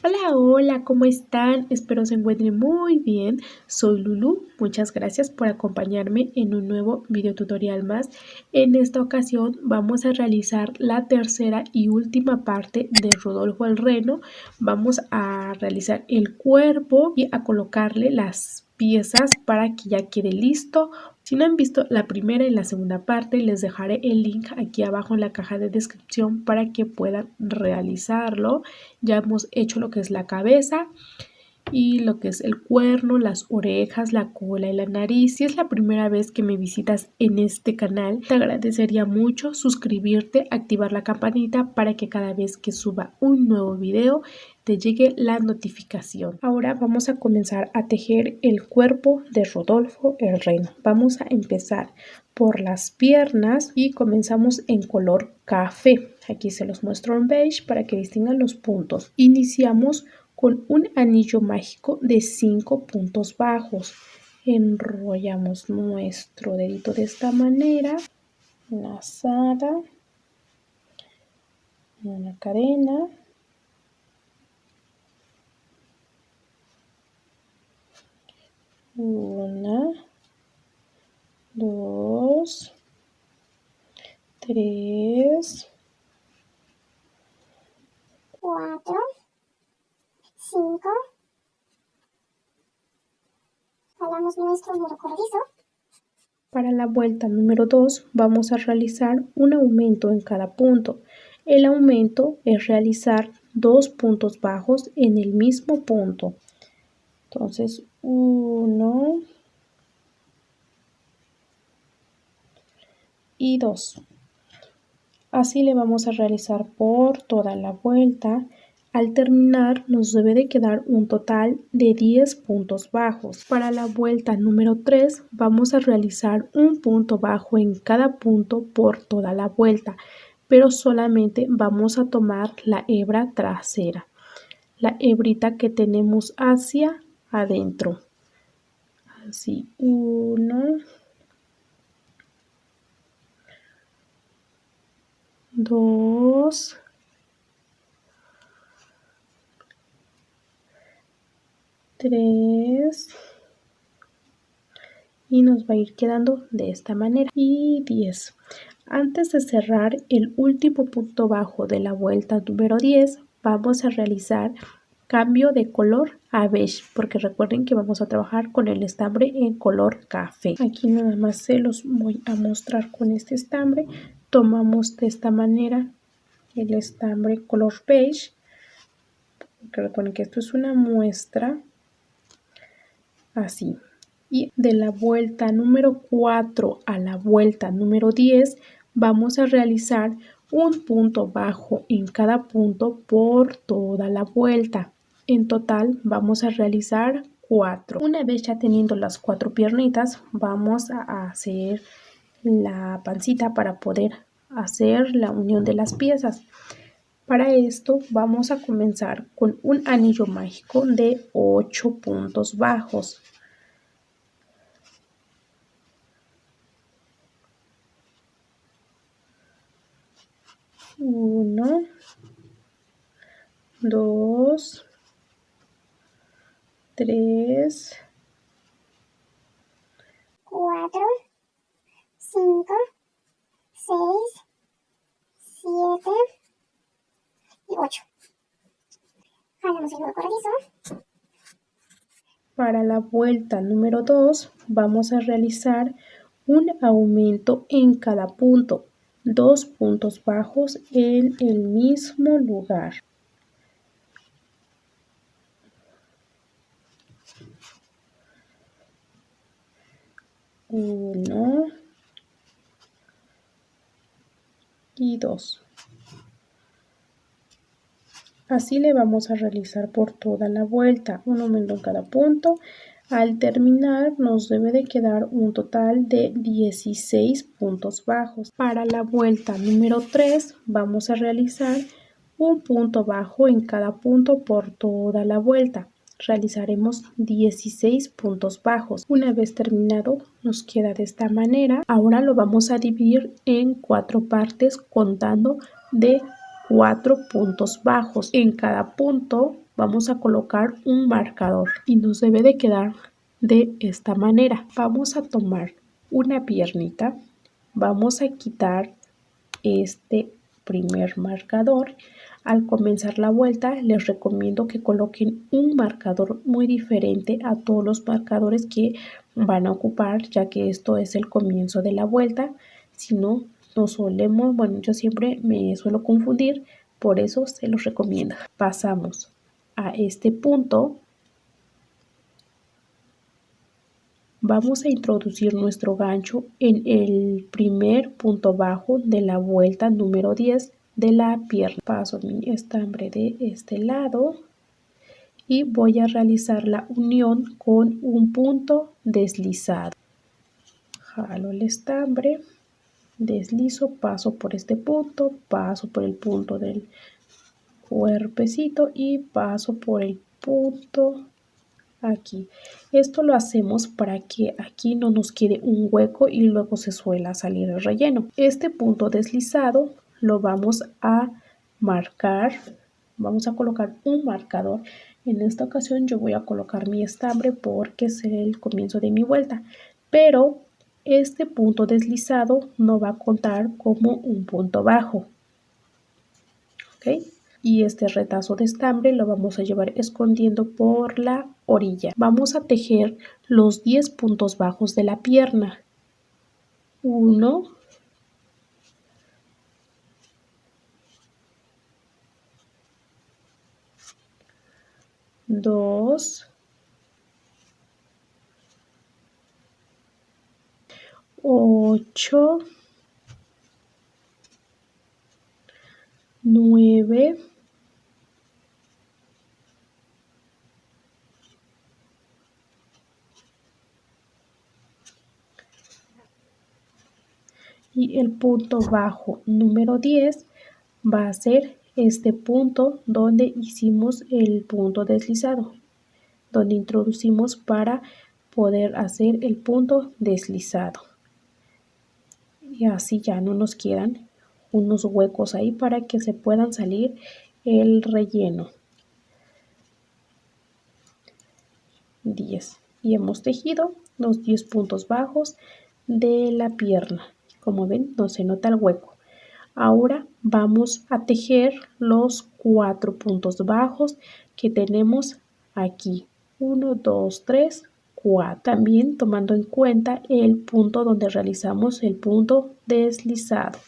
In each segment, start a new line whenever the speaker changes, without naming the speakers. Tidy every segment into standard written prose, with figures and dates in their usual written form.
Hola, hola, ¿cómo están? Espero se encuentren muy bien. Soy Lulu. Muchas gracias por acompañarme en un nuevo video tutorial más. En esta ocasión vamos a realizar la tercera y última parte de Rodolfo el Reno. Vamos a realizar el cuerpo y a colocarle las piezas para que ya quede listo. Si no han visto la primera y la segunda parte, les dejaré el link aquí abajo en la caja de descripción para que puedan realizarlo. Ya hemos hecho lo que es la cabeza y lo que es el cuerno, las orejas, la cola y la nariz. Si es la primera vez que me visitas en este canal, te agradecería mucho suscribirte, activar la campanita para que cada vez que suba un nuevo video te llegue la notificación. Ahora vamos a comenzar a tejer el cuerpo de Rodolfo el Reno. Vamos a empezar por las piernas y comenzamos en color café. Aquí se los muestro en beige para que distingan los puntos. Iniciamos con un anillo mágico de 5 puntos bajos. Enrollamos nuestro dedito de esta manera, lazada, una cadena, una, dos, tres,
cuatro, 5, jalamos nuestro nudo corredizo.
Para la vuelta número 2 vamos a realizar un aumento en cada punto. El aumento es realizar 2 puntos bajos en el mismo punto. Entonces 1 y 2. Así le vamos a realizar por toda la vuelta. Al terminar nos debe de quedar un total de 10 puntos bajos. Para la vuelta número 3 vamos a realizar un punto bajo en cada punto por toda la vuelta, pero solamente vamos a tomar la hebra trasera, la hebrita que tenemos hacia adentro. Así, 1, 2, 3 y nos va a ir quedando de esta manera. Y 10. Antes de cerrar el último punto bajo de la vuelta número 10, vamos a realizar cambio de color a beige, porque recuerden que vamos a trabajar con el estambre en color café. Aquí nada más se los voy a mostrar con este estambre. Tomamos de esta manera el estambre color beige, porque recuerden que esto es una muestra. Así. Y de la vuelta número 4 a la vuelta número 10 vamos a realizar un punto bajo en cada punto por toda la vuelta. En total vamos a realizar 4. Una vez ya teniendo las 4 piernitas, vamos a hacer la pancita para poder hacer la unión de las piezas. Para esto vamos a comenzar con un anillo mágico de 8 puntos bajos. 1, 2, 3,
4, 5, 6, 7 y 8. Jalamos el nudo corredizo.
Para la vuelta número 2 vamos a realizar un aumento en cada punto, 2 puntos bajos en el mismo lugar. 1 y 2. Así le vamos a realizar por toda la vuelta, un aumento en cada punto. Al terminar nos debe de quedar un total de 16 puntos bajos. Para la vuelta número 3 vamos a realizar un punto bajo en cada punto por toda la vuelta. Realizaremos 16 puntos bajos. Una vez terminado nos queda de esta manera. Ahora lo vamos a dividir en 4 partes contando de 4 puntos bajos. En cada punto vamos a colocar un marcador y nos debe de quedar de esta manera. Vamos a tomar una piernita, vamos a quitar este primer marcador. Al comenzar la vuelta les recomiendo que coloquen un marcador muy diferente a todos los marcadores que van a ocupar, ya que esto es el comienzo de la vuelta. Si no, nos solemos, bueno, yo siempre me suelo confundir, por eso se los recomiendo. Pasamos a este punto. Vamos a introducir nuestro gancho en el primer punto bajo de la vuelta número 10 de la pierna. Paso mi estambre de este lado y voy a realizar la unión con un punto deslizado. Jalo el estambre, deslizo, paso por este punto, paso por el punto del cuerpecito y paso por el punto aquí. Esto lo hacemos para que aquí no nos quede un hueco y luego se suela salir el relleno. Este punto deslizado lo vamos a marcar, vamos a colocar un marcador. En esta ocasión yo voy a colocar mi estambre porque es el comienzo de mi vuelta, pero este punto deslizado no va a contar como un punto bajo. ¿Ok? Y este retazo de estambre lo vamos a llevar escondiendo por la orilla. Vamos a tejer los 10 puntos bajos de la pierna. 1, 2, 8, 9, y el punto bajo número 10 va a ser este punto donde hicimos el punto deslizado, donde introducimos para poder hacer el punto deslizado. Y así ya no nos quedan unos huecos ahí para que se puedan salir el relleno. 10. Y hemos tejido los 10 puntos bajos de la pierna. Como ven, no se nota el hueco. Ahora vamos a tejer los 4 puntos bajos que tenemos aquí. 1, 2, 3, 4. También tomando en cuenta el punto donde realizamos el punto deslizado.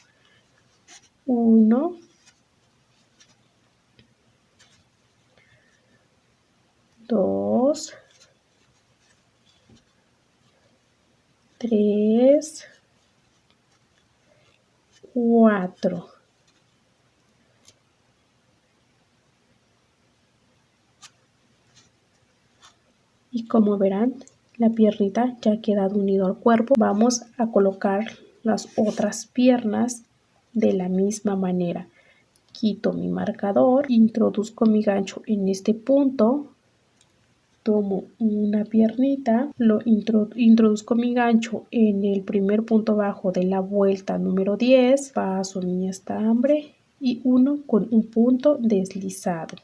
1, 2, 3, 4. Y como verán, la piernita ya ha quedado unido al cuerpo. Vamos a colocar las otras piernas de la misma manera. Quito mi marcador, introduzco mi gancho en este punto, tomo una piernita, introduzco mi gancho en el primer punto bajo de la vuelta número 10, paso mi estambre y uno con un punto deslizado.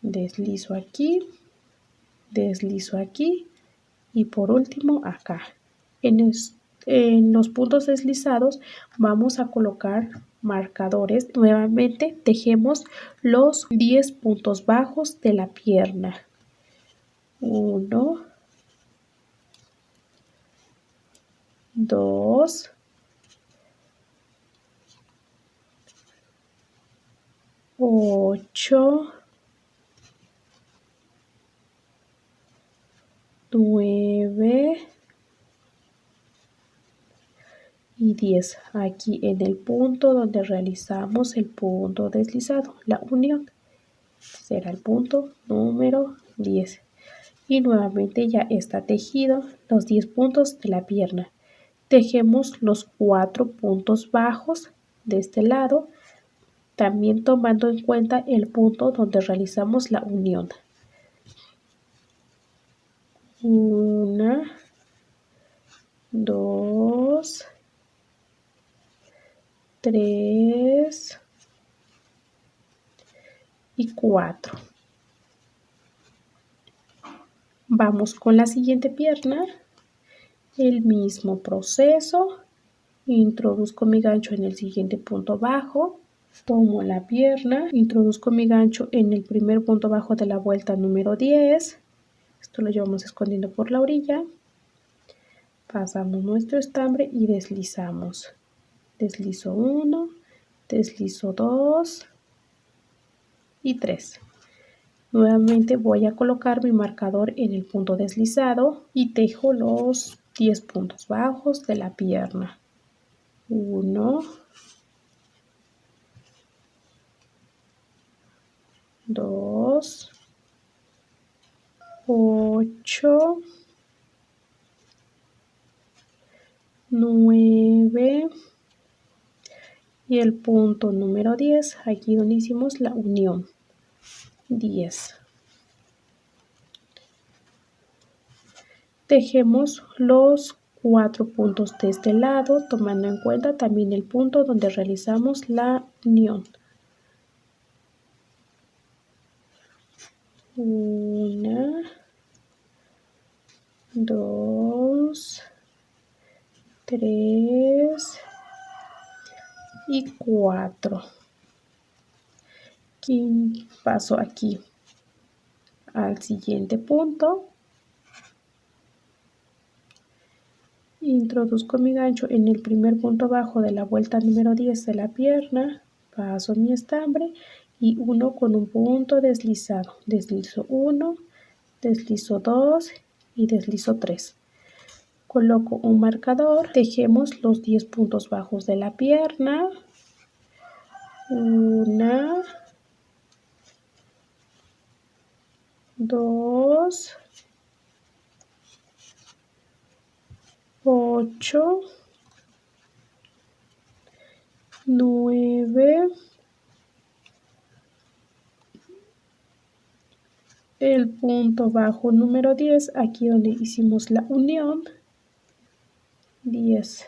Deslizo aquí y por último acá. En los puntos deslizados vamos a colocar marcadores. Nuevamente tejemos los 10 puntos bajos de la pierna. 1, 2, 8, 9 y 10. Aquí en el punto donde realizamos el punto deslizado, la unión, será el punto número 10. Y nuevamente ya está tejido los 10 puntos de la pierna. Tejemos los 4 puntos bajos de este lado, también tomando en cuenta el punto donde realizamos la unión. 1, 2, 3, y 4. Vamos con la siguiente pierna, el mismo proceso, introduzco mi gancho en el siguiente punto bajo, tomo la pierna, introduzco mi gancho en el primer punto bajo de la vuelta número 10, esto lo llevamos escondiendo por la orilla, pasamos nuestro estambre y deslizamos, deslizo 1, deslizo 2 y 3. Nuevamente voy a colocar mi marcador en el punto deslizado y tejo los 10 puntos bajos de la pierna. 1, 2, 8, 9 y el punto número 10, aquí donde hicimos la unión. 10. Tejemos los 4 puntos de este lado, tomando en cuenta también el punto donde realizamos la unión. 1, 2, 3 y 4. Paso aquí al siguiente punto. Introduzco mi gancho en el primer punto bajo de la vuelta número 10 de la pierna, paso mi estambre y uno con un punto deslizado. Deslizo 1, deslizo 2 y deslizo 3. Coloco un marcador, tejemos los 10 puntos bajos de la pierna. 1, 2, 8, 9, el punto bajo número 10, aquí donde hicimos la unión, 10.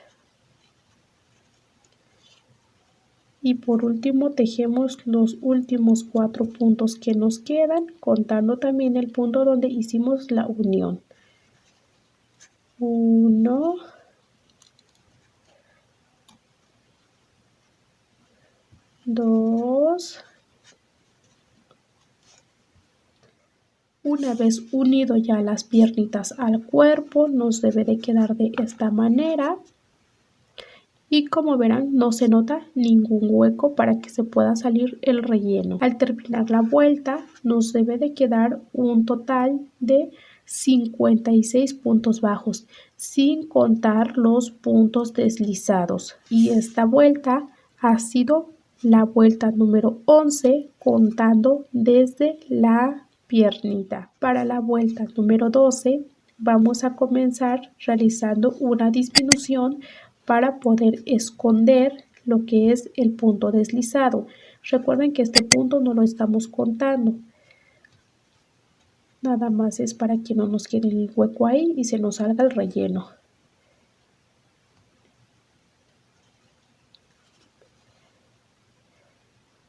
Y por último tejemos los últimos 4 puntos que nos quedan, contando también el punto donde hicimos la unión. 1, 2. Una vez unido ya las piernitas al cuerpo, nos debe de quedar de esta manera. Y como verán, no se nota ningún hueco para que se pueda salir el relleno. Al terminar la vuelta, nos debe de quedar un total de 56 puntos bajos, sin contar los puntos deslizados. Y esta vuelta ha sido la vuelta número 11, contando desde la piernita. Para la vuelta número 12, vamos a comenzar realizando una disminución para poder esconder lo que es el punto deslizado. Recuerden que este punto no lo estamos contando. Nada más es para que no nos quede el hueco ahí y se nos salga el relleno.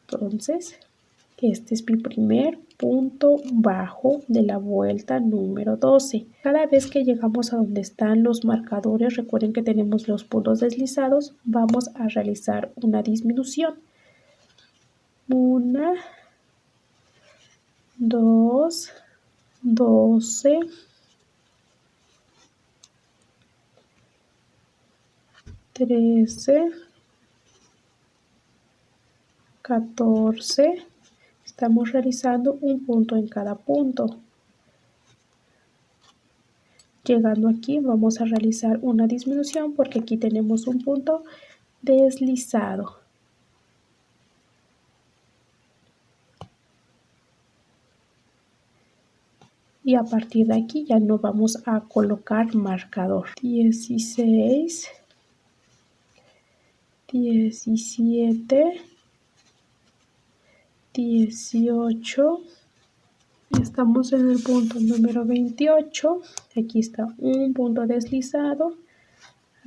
Entonces, este es mi primer punto bajo de la vuelta número 12. Cada vez que llegamos a donde están los marcadores, recuerden que tenemos los puntos deslizados, vamos a realizar una disminución. 1, 2, 12, 13, 14. Estamos realizando un punto en cada punto. Llegando aquí vamos a realizar una disminución porque aquí tenemos un punto deslizado. Y a partir de aquí ya no vamos a colocar marcador. 16, 17, 18. Estamos en el punto número 28. Aquí está un punto deslizado.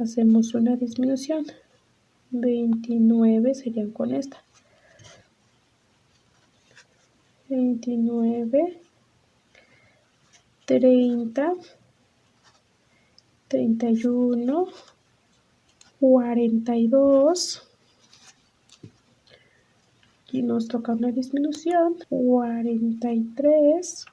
Hacemos una disminución. 29 serían con esta. 29, 30, 31, 42. Aquí nos toca una disminución. 43.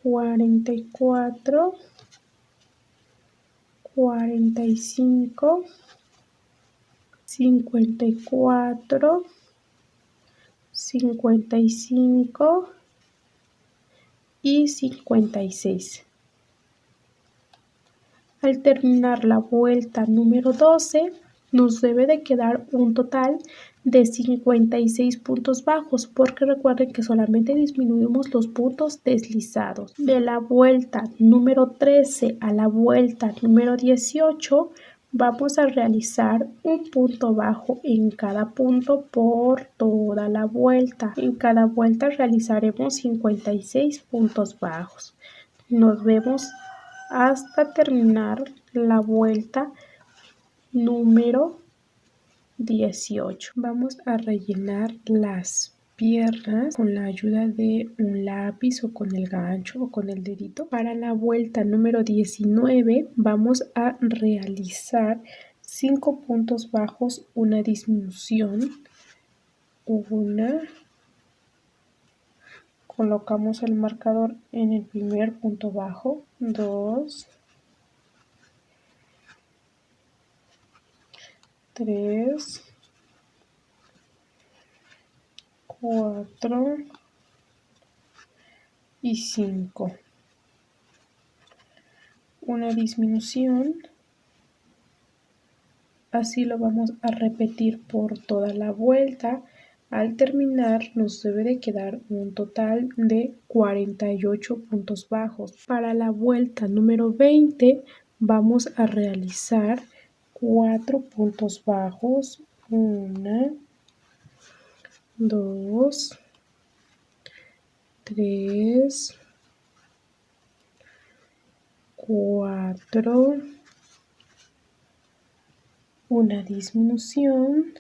44, 45, 54, 55 y 56. Al terminar la vuelta número 12, nos debe de quedar un total de 56 puntos bajos, porque recuerden que solamente disminuimos los puntos deslizados. De la vuelta número 13 a la vuelta número 18, vamos a realizar un punto bajo en cada punto por toda la vuelta. En cada vuelta realizaremos 56 puntos bajos. Nos vemos hasta terminar la vuelta número 18. Vamos a rellenar las piernas con la ayuda de un lápiz o con el gancho o con el dedito. Para la vuelta número 19 vamos a realizar 5 puntos bajos, una disminución, colocamos el marcador en el primer punto bajo, 2, 3, 4 y 5. Una disminución. Así lo vamos a repetir por toda la vuelta. Al terminar nos debe de quedar un total de 48 puntos bajos. Para la vuelta número 20 vamos a realizar 4 puntos bajos. 1, 2, 3, 4, una disminución.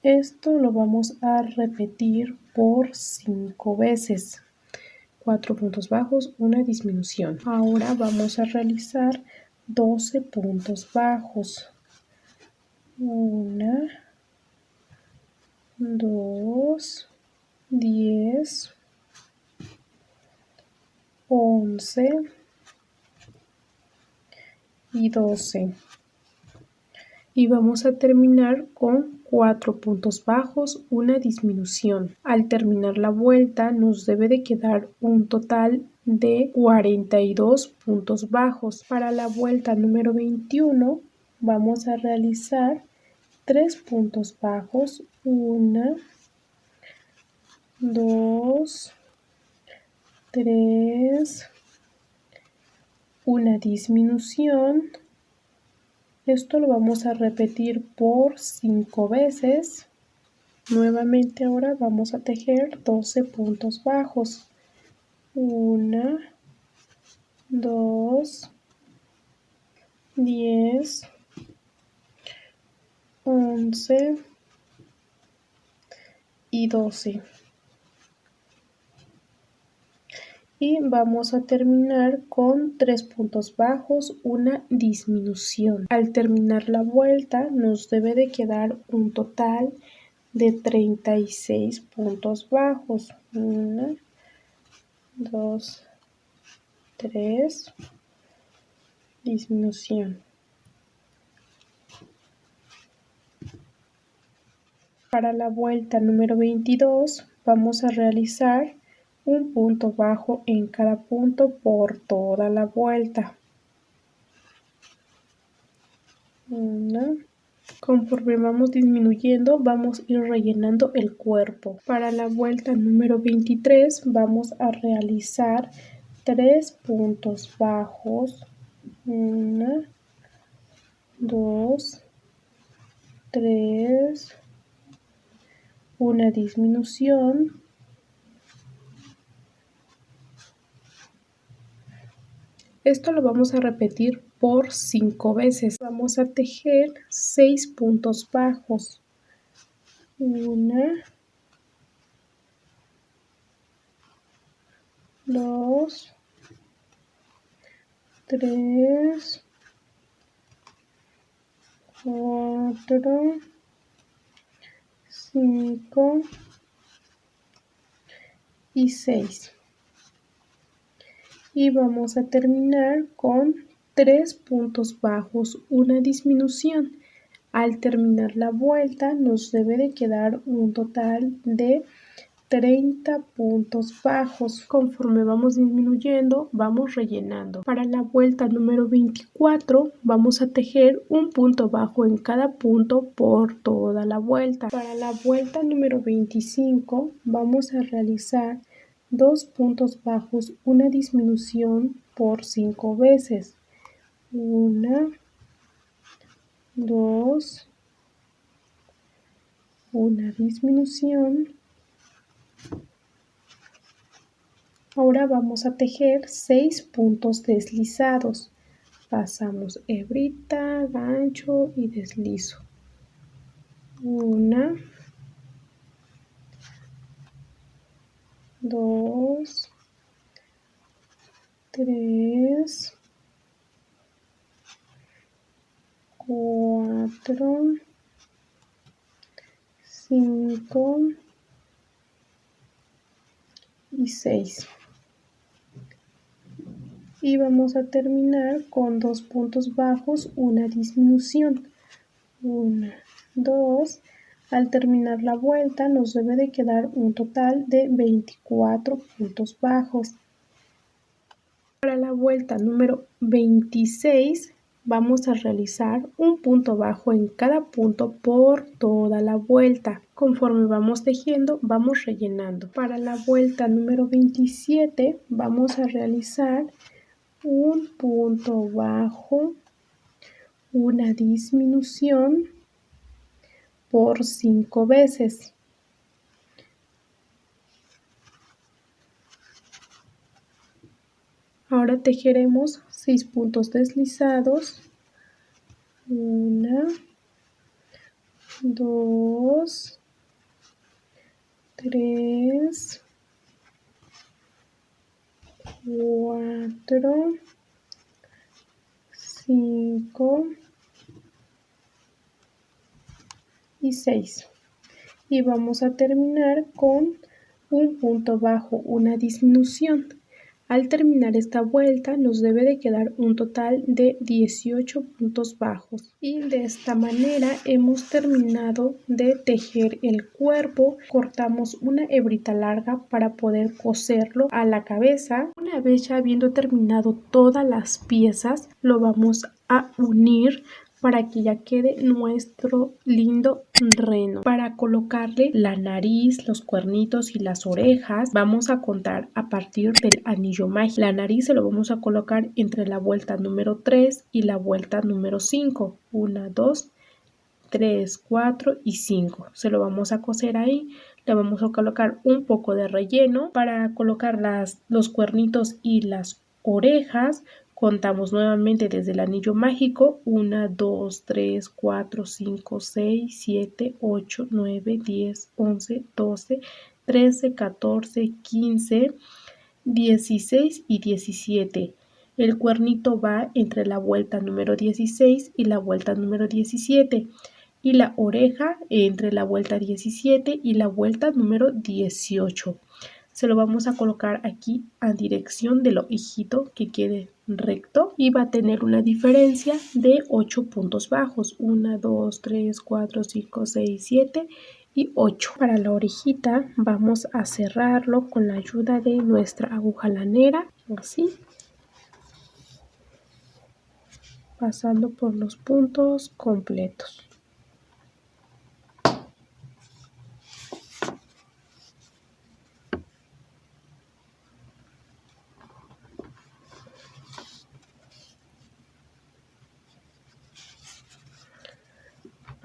Esto lo vamos a repetir por 5 veces. 4 puntos bajos, una disminución. Ahora vamos a realizar 12 puntos bajos. 1, 2, 10, 11 y 12. Y vamos a terminar con 4 puntos bajos, una disminución. Al terminar la vuelta nos debe de quedar un total de 42 puntos bajos. Para la vuelta número 21 vamos a realizar 3 puntos bajos, 1, 2, 3, una disminución. Esto lo vamos a repetir por 5 veces. Nuevamente ahora vamos a tejer 12 puntos bajos. 1, 2, 10, 11 y 12. Y vamos a terminar con 3 puntos bajos, una disminución. Al terminar la vuelta nos debe de quedar un total de 36 puntos bajos. 1, 2, 3, disminución. Para la vuelta número 22 vamos a realizar un punto bajo en cada punto por toda la vuelta. 1. Conforme vamos disminuyendo, vamos a ir rellenando el cuerpo. Para la vuelta número 23 vamos a realizar 3 puntos bajos. 1, 2, 3, una disminución. Esto lo vamos a repetir por 5 veces. Vamos a tejer 6 puntos bajos. 1, 2, 3, 4, 5 y 6. Y vamos a terminar con 3 puntos bajos, una disminución. Al terminar la vuelta nos debe de quedar un total de 30 puntos bajos. Conforme vamos disminuyendo, vamos rellenando. Para la vuelta número 24 vamos a tejer un punto bajo en cada punto por toda la vuelta. Para la vuelta número 25 vamos a realizar 2 puntos bajos, una disminución por 5 veces. 1, 2, una disminución. Ahora vamos a tejer 6 puntos deslizados. Pasamos hebrita, gancho y deslizo. 1, 2, 3, 4, 5 y 6. Y vamos a terminar con 2 puntos bajos, una disminución. 1, 2. Al terminar la vuelta nos debe de quedar un total de 24 puntos bajos. Para la vuelta número 26 vamos a realizar un punto bajo en cada punto por toda la vuelta. Conforme vamos tejiendo, vamos rellenando. Para la vuelta número 27 vamos a realizar un punto bajo, una disminución por 5 veces. Ahora tejeremos 6 puntos deslizados. 1, 2, 3, 4, 5 y 6. Y vamos a terminar con un punto bajo, una disminución. Al terminar esta vuelta nos debe de quedar un total de 18 puntos bajos. Y de esta manera hemos terminado de tejer el cuerpo. Cortamos una hebrita larga para poder coserlo a la cabeza. Una vez ya habiendo terminado todas las piezas, lo vamos a unir para que ya quede nuestro lindo reno. Para colocarle la nariz, los cuernitos y las orejas, vamos a contar a partir del anillo mágico. La nariz se lo vamos a colocar entre la vuelta número 3 y la vuelta número 5. 1, 2, 3, 4 y 5. Se lo vamos a coser ahí. Le vamos a colocar un poco de relleno para colocar los cuernitos y las orejas. Contamos nuevamente desde el anillo mágico. 1, 2, 3, 4, 5, 6, 7, 8, 9, 10, 11, 12, 13, 14, 15, 16 y 17. El cuernito va entre la vuelta número 16 y la vuelta número 17. Y la oreja entre la vuelta 17 y la vuelta número 18. Se lo vamos a colocar aquí a dirección del ojito, que quede recto, y va a tener una diferencia de 8 puntos bajos. 1, 2, 3, 4, 5, 6, 7 y 8. Para la orejita vamos a cerrarlo con la ayuda de nuestra aguja lanera, así, pasando por los puntos completos.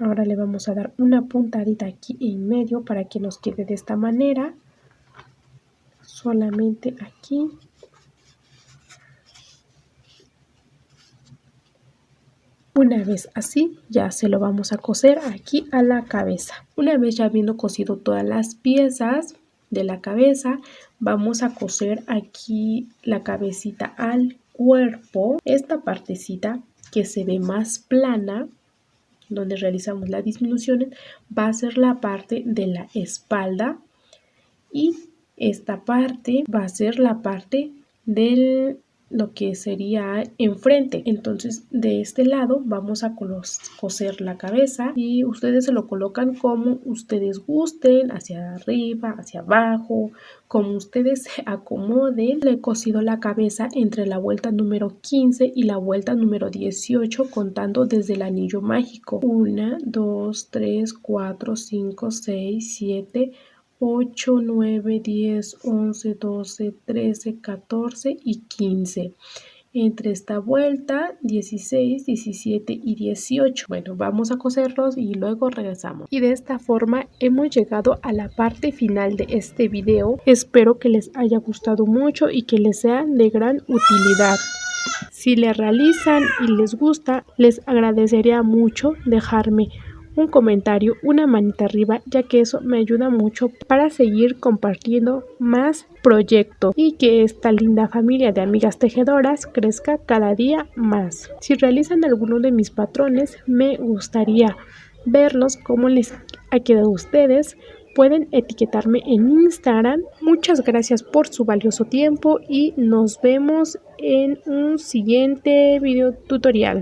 Ahora le vamos a dar una puntadita aquí en medio para que nos quede de esta manera. Solamente aquí. Una vez así, ya se lo vamos a coser aquí a la cabeza. Una vez ya habiendo cosido todas las piezas de la cabeza, vamos a coser aquí la cabecita al cuerpo. Esta partecita que se ve más plana, donde realizamos las disminuciones, va a ser la parte de la espalda, y esta parte va a ser la parte de lo que sería enfrente. Entonces de este lado vamos a coser la cabeza y ustedes se lo colocan como ustedes gusten, hacia arriba, hacia abajo, como ustedes se acomoden. Le he cosido la cabeza entre la vuelta número 15 y la vuelta número 18, contando desde el anillo mágico. 1, 2, 3, 4, 5, 6, 7, 8, 9, 10, 11, 12, 13, 14 y 15. Entre esta vuelta 16, 17 y 18. Bueno, vamos a coserlos y luego regresamos. Y de esta forma hemos llegado a la parte final de este video. Espero que les haya gustado mucho y que les sea de gran utilidad. Si le realizan y les gusta, les agradecería mucho dejarme un comentario, una manita arriba, ya que eso me ayuda mucho para seguir compartiendo más proyectos y que esta linda familia de amigas tejedoras crezca cada día más. Si realizan alguno de mis patrones, me gustaría verlos cómo les ha quedado a ustedes. Pueden etiquetarme en Instagram. Muchas gracias por su valioso tiempo y nos vemos en un siguiente video tutorial.